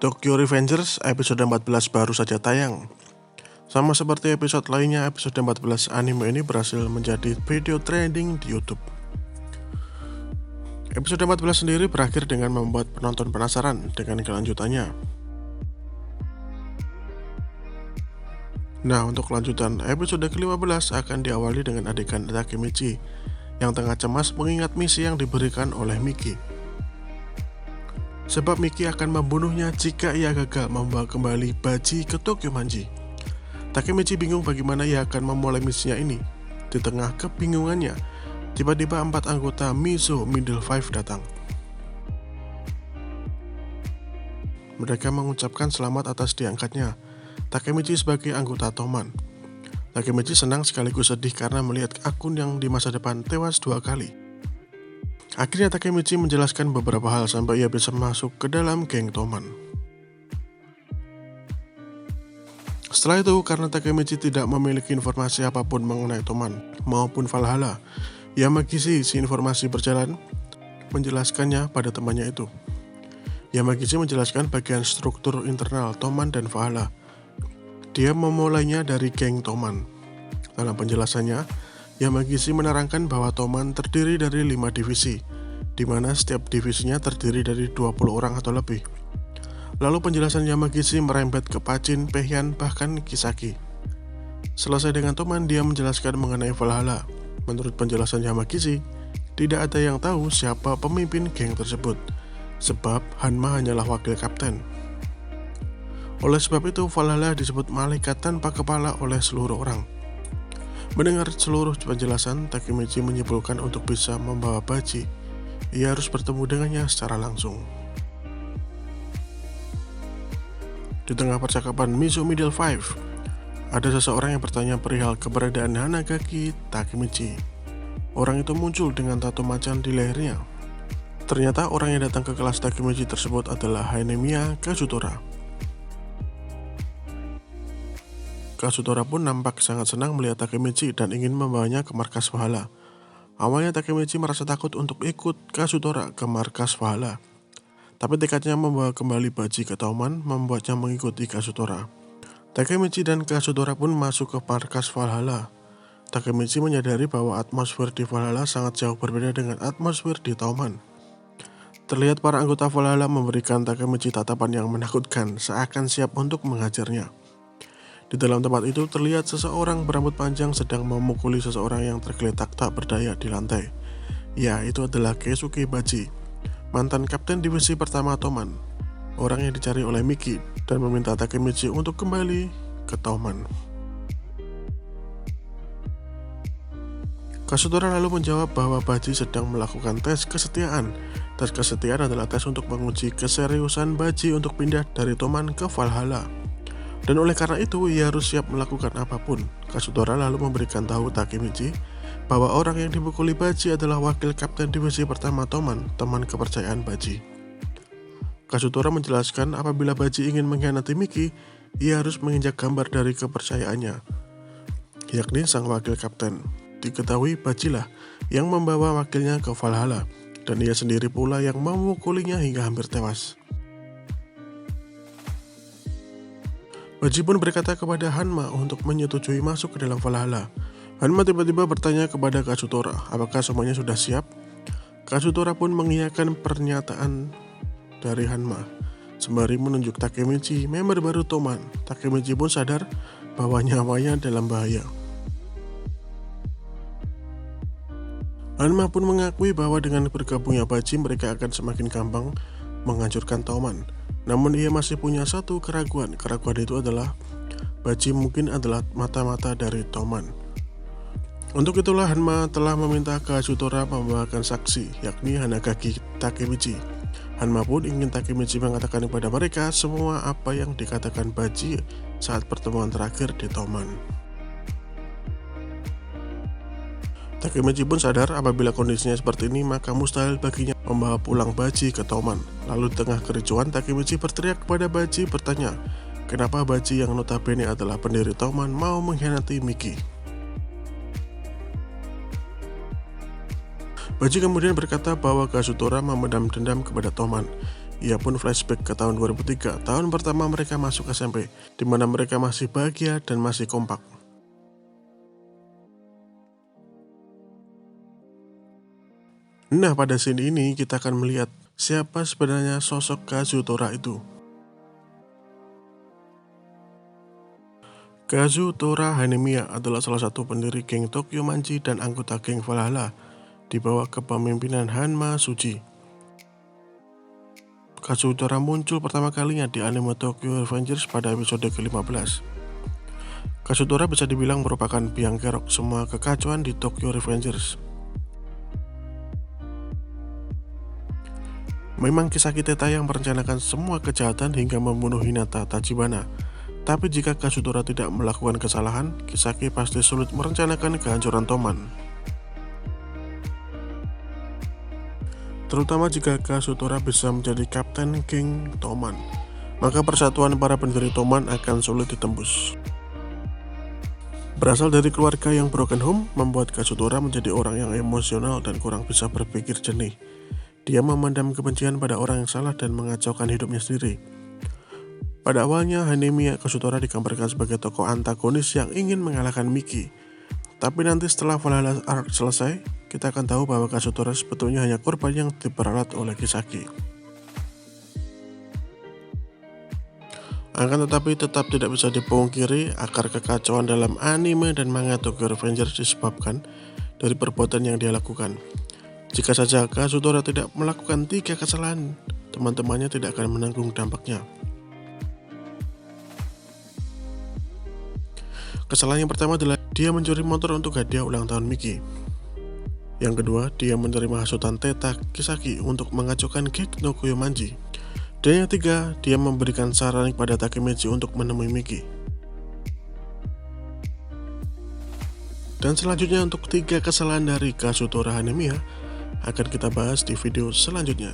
Tokyo Revengers episode 14 baru saja tayang. Sama seperti episode lainnya, episode 14 anime ini berhasil menjadi video trending di YouTube. Episode 14 sendiri berakhir dengan membuat penonton penasaran dengan kelanjutannya. Nah, untuk kelanjutan episode ke-15 akan diawali dengan adegan Takemichi yang tengah cemas mengingat misi yang diberikan oleh Miki. Sebab Miki akan membunuhnya jika ia gagal membawa kembali Baji ke Tokyo Manji. Takemichi bingung bagaimana ia akan memulai misinya ini. Di tengah kebingungannya, tiba-tiba 4 anggota Mizo Middle Five datang. Mereka mengucapkan selamat atas diangkatnya Takemichi sebagai anggota Toman. Takemichi senang sekaligus sedih karena melihat akun yang di masa depan tewas 2 kali. Akhirnya Takemichi menjelaskan beberapa hal sampai ia bisa masuk ke dalam geng Toman. Setelah itu, karena Takemichi tidak memiliki informasi apapun mengenai Toman maupun Valhalla, Yamagishi si informasi berjalan menjelaskannya pada temannya itu. Yamagishi menjelaskan bagian struktur internal Toman dan Valhalla. Dia memulainya dari geng Toman. Dalam penjelasannya, Yamagishi menerangkan bahwa Toman terdiri dari 5 divisi, di mana setiap divisinya terdiri dari 20 orang atau lebih. Lalu penjelasan Yamagishi merembet ke Pachin, Peihan, bahkan Kisaki. Selesai dengan Toman, dia menjelaskan mengenai Valhalla. Menurut penjelasan Yamagishi, tidak ada yang tahu siapa pemimpin geng tersebut, sebab Hanma hanyalah wakil kapten. Oleh sebab itu, Valhalla disebut malaikat tanpa kepala oleh seluruh orang. Mendengar seluruh penjelasan, Takemichi menyimpulkan untuk bisa membawa Baji, ia harus bertemu dengannya secara langsung. Di tengah percakapan Mizo Middle Five, ada seseorang yang bertanya perihal keberadaan Hanagaki Takemichi. Orang itu muncul dengan tato macan di lehernya. Ternyata orang yang datang ke kelas Takemichi tersebut adalah Hanemiya Kazutora. Kazutora pun nampak sangat senang melihat Takemichi dan ingin membawanya ke markas Valhalla. Awalnya Takemichi merasa takut untuk ikut Kazutora ke markas Valhalla, tapi tekadnya membawa kembali Baji ke Toman membuatnya mengikuti Kazutora. Takemichi dan Kazutora pun masuk ke markas Valhalla. Takemichi menyadari bahwa atmosfer di Valhalla sangat jauh berbeda dengan atmosfer di Toman. Terlihat para anggota Valhalla memberikan Takemichi tatapan yang menakutkan, seakan siap untuk menghajarnya. Di dalam tempat itu terlihat seseorang berambut panjang sedang memukuli seseorang yang tergeletak tak berdaya di lantai. Ya, itu adalah Keisuke Baji, mantan kapten divisi pertama Toman, orang yang dicari oleh Miki dan meminta Takemichi untuk kembali ke Toman. Kazutora lalu menjawab bahwa Baji sedang melakukan tes kesetiaan. Tes kesetiaan adalah tes untuk menguji keseriusan Baji untuk pindah dari Toman ke Valhalla. Dan oleh karena itu, ia harus siap melakukan apapun. Kazutora lalu memberikan tahu Takemichi bahwa orang yang dipukuli Baji adalah wakil kapten divisi pertama Toman, teman kepercayaan Baji. Kazutora menjelaskan apabila Baji ingin mengkhianati Miki, ia harus menginjak gambar dari kepercayaannya, yakni sang wakil kapten. Diketahui Bajilah yang membawa wakilnya ke Valhalla, dan ia sendiri pula yang memukulinya hingga hampir tewas. Baji pun berkata kepada Hanma untuk menyetujui masuk ke dalam Valhalla. Hanma tiba-tiba bertanya kepada Kazutora, apakah semuanya sudah siap? Kazutora pun mengiyakan pernyataan dari Hanma, sembari menunjuk Takemichi, member baru Toman. Takemichi pun sadar bahwa nyawanya dalam bahaya. Hanma pun mengakui bahwa dengan bergabungnya Baji, mereka akan semakin gampang menghancurkan Toman. Namun ia masih punya satu keraguan. Keraguan itu adalah Baji mungkin adalah mata-mata dari Toman. Untuk itulah Hanma telah meminta Kazutora membawakan saksi, yakni Hanagaki Takemichi. Hanma pun ingin Takemichi mengatakan kepada mereka semua apa yang dikatakan Baji saat pertemuan terakhir di Toman. Takemichi pun sadar apabila kondisinya seperti ini maka mustahil baginya membawa pulang Baji ke Toman. Lalu di tengah kericuan, Takemichi berteriak kepada Baji bertanya, kenapa Baji yang notabene adalah pendiri Toman mau mengkhianati Miki. Baji kemudian berkata bahwa Kazutora memendam dendam kepada Toman. Ia pun flashback ke tahun 2003, tahun pertama mereka masuk SMP, di mana mereka masih bahagia dan masih kompak. Nah, pada scene ini kita akan melihat siapa sebenarnya sosok Kazutora itu. Kazutora Hanemiya adalah salah satu pendiri geng Tokyo Manji dan anggota geng Valhalla di bawah kepemimpinan Hanma Suji. Kazutora muncul pertama kalinya di anime Tokyo Revengers pada episode ke-15. Kazutora bisa dibilang merupakan biang kerok semua kekacauan di Tokyo Revengers. Memang Kisaki Teta yang merencanakan semua kejahatan hingga membunuh Hinata Tachibana. Tapi jika Kazutora tidak melakukan kesalahan, Kisaki pasti sulit merencanakan kehancuran Toman. Terutama jika Kazutora bisa menjadi kapten geng Toman, maka persatuan para pendiri Toman akan sulit ditembus. Berasal dari keluarga yang broken home, membuat Kazutora menjadi orang yang emosional dan kurang bisa berpikir jernih. Dia memendam kebencian pada orang yang salah dan mengacaukan hidupnya sendiri. Pada awalnya, Hanemiya Kazutora digambarkan sebagai tokoh antagonis yang ingin mengalahkan Miki. Tapi nanti setelah Valhalla Arc selesai, kita akan tahu bahwa Kazutora sebetulnya hanya korban yang diperalat oleh Kisaki. Akan tetapi tetap tidak bisa dipungkiri akar kekacauan dalam anime dan manga Tokyo Revengers disebabkan dari perbuatan yang dia lakukan. Jika saja Kazutora tidak melakukan 3 kesalahan, teman-temannya tidak akan menanggung dampaknya. Kesalahan yang pertama adalah dia mencuri motor untuk hadiah ulang tahun Miki. Yang kedua, dia menerima hasutan Teta Kisaki untuk mengacaukan geng Tokyo Manji. Dan yang ketiga, dia memberikan saran kepada Takemechi untuk menemui Miki. Dan selanjutnya untuk 3 kesalahan dari Kazutora Hanemiya akan kita bahas di video selanjutnya.